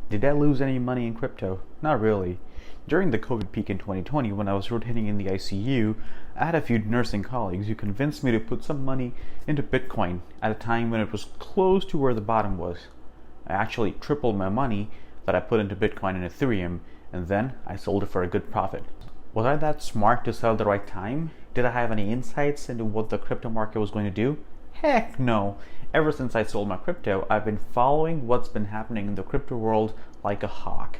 Did I lose any money in crypto? Not really. During the COVID peak in 2020, when I was rotating in the ICU, I had a few nursing colleagues who convinced me to put some money into Bitcoin at a time when it was close to where the bottom was. I actually tripled my money that I put into Bitcoin and Ethereum, and then I sold it for a good profit. Was I that smart to sell at the right time? Did I have any insights into what the crypto market was going to do? Heck no! Ever since I sold my crypto, I've been following what's been happening in the crypto world like a hawk.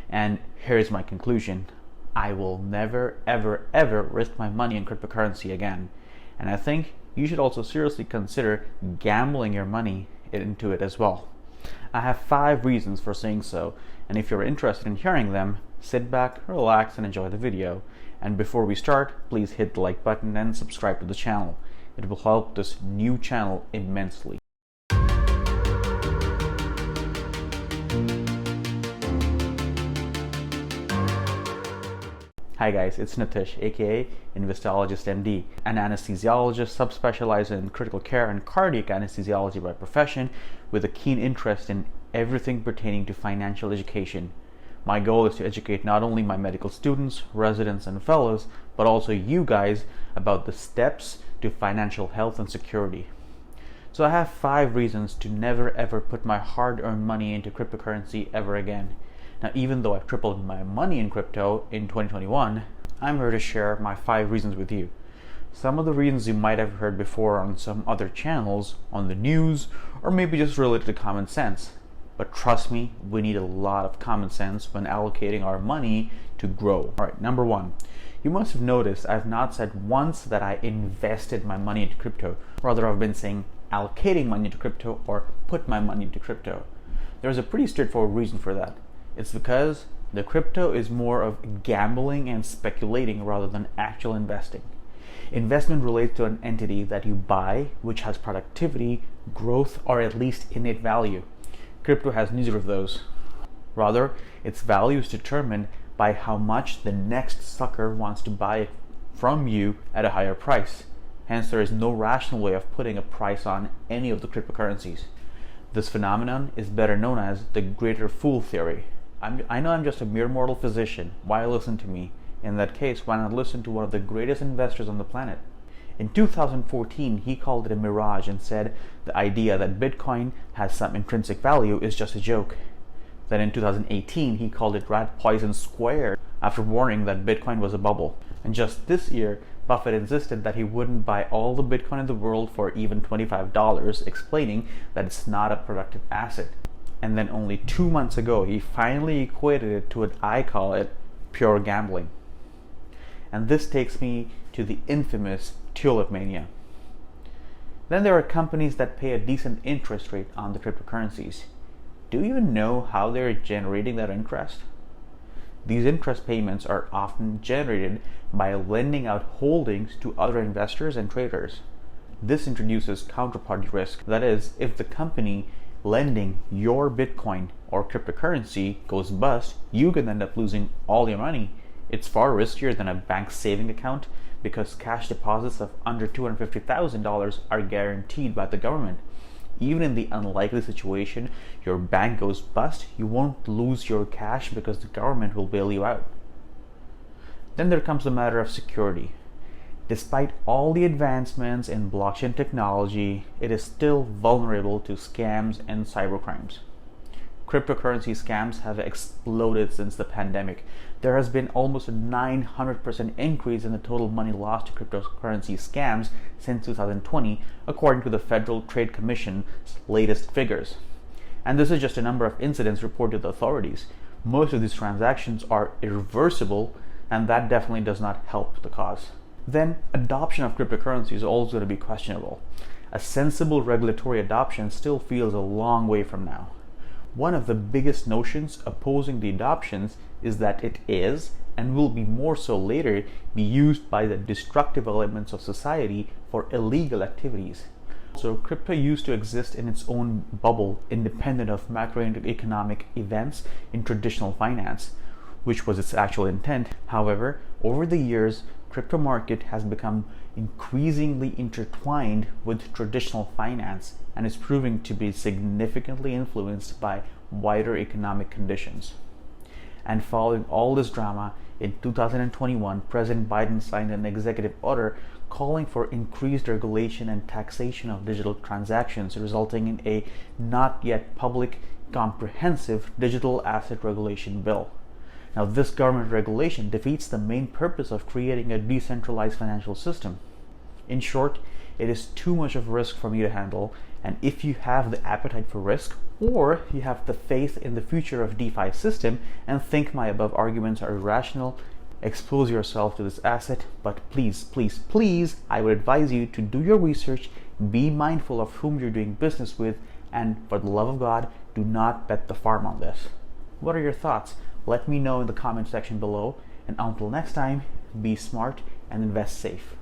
And here's my conclusion. I will never, ever, ever risk my money in cryptocurrency again. And I think you should also seriously consider gambling your money into it as well. I have 5 reasons for saying so, and if you're interested in hearing them, sit back, relax, and enjoy the video. And before we start, please hit the like button and subscribe to the channel. It will help this new channel immensely. Hi guys, it's Nitish, aka Investologist MD, an anesthesiologist subspecialized in critical care and cardiac anesthesiology by profession, with a keen interest in everything pertaining to financial education. My goal is to educate not only my medical students, residents, and fellows, but also you guys about the steps to financial health and security. So I have 5 reasons to never ever put my hard-earned money into cryptocurrency ever again. Now, even though I've tripled my money in crypto in 2021, I'm here to share my 5 reasons with you. Some of the reasons you might have heard before on some other channels, on the news, or maybe just related to common sense. But trust me, we need a lot of common sense when allocating our money to grow. Alright, number 1. You must have noticed I've not said once that I invested my money into crypto. Rather, I've been saying allocating money into crypto or put my money into crypto. There's a pretty straightforward reason for that. It's because the crypto is more of gambling and speculating rather than actual investing. Investment relates to an entity that you buy, which has productivity, growth, or at least innate value. Crypto has neither of those. Rather, its value is determined by how much the next sucker wants to buy it from you at a higher price. Hence, there is no rational way of putting a price on any of the cryptocurrencies. This phenomenon is better known as the greater fool theory. I know I'm just a mere mortal physician. Why listen to me? In that case, why not listen to one of the greatest investors on the planet? In 2014, he called it a mirage and said the idea that Bitcoin has some intrinsic value is just a joke. Then in 2018, he called it rat poison squared after warning that Bitcoin was a bubble. And just this year, Buffett insisted that he wouldn't buy all the Bitcoin in the world for even $25, explaining that it's not a productive asset. And then only 2 months ago, he finally equated it to what I call it pure gambling. And this takes me to the infamous tulip mania. Then there are companies that pay a decent interest rate on the cryptocurrencies. Do you even know how they're generating that interest? These interest payments are often generated by lending out holdings to other investors and traders. This introduces counterparty risk. That is, if the company lending your Bitcoin or cryptocurrency goes bust, you can end up losing all your money. It's far riskier than a bank saving account because cash deposits of under $250,000 are guaranteed by the government. Even in the unlikely situation your bank goes bust, you won't lose your cash because the government will bail you out. Then there comes the matter of security. Despite all the advancements in blockchain technology, it is still vulnerable to scams and cybercrimes. Cryptocurrency scams have exploded since the pandemic. There has been almost a 900% increase in the total money lost to cryptocurrency scams since 2020, according to the Federal Trade Commission's latest figures. And this is just a number of incidents reported to the authorities. Most of these transactions are irreversible, and that definitely does not help the cause. Then, adoption of cryptocurrency is also going to be questionable. A sensible regulatory adoption still feels a long way from now. One of the biggest notions opposing the adoptions is that it is, and will be more so later, be used by the destructive elements of society for illegal activities. So crypto used to exist in its own bubble, independent of macroeconomic events in traditional finance, which was its actual intent. However, over the years, crypto market has become increasingly intertwined with traditional finance and is proving to be significantly influenced by wider economic conditions. And following all this drama, in 2021, President Biden signed an executive order calling for increased regulation and taxation of digital transactions, resulting in a not yet public, comprehensive digital asset regulation bill. Now, this government regulation defeats the main purpose of creating a decentralized financial system. In short, it is too much of a risk for me to handle, and if you have the appetite for risk, or you have the faith in the future of DeFi system and think my above arguments are irrational, expose yourself to this asset. But please, please, please, I would advise you to do your research, be mindful of whom you're doing business with, and for the love of God, do not bet the farm on this. What are your thoughts? Let me know in the comment section below, and until next time, be smart and invest safe.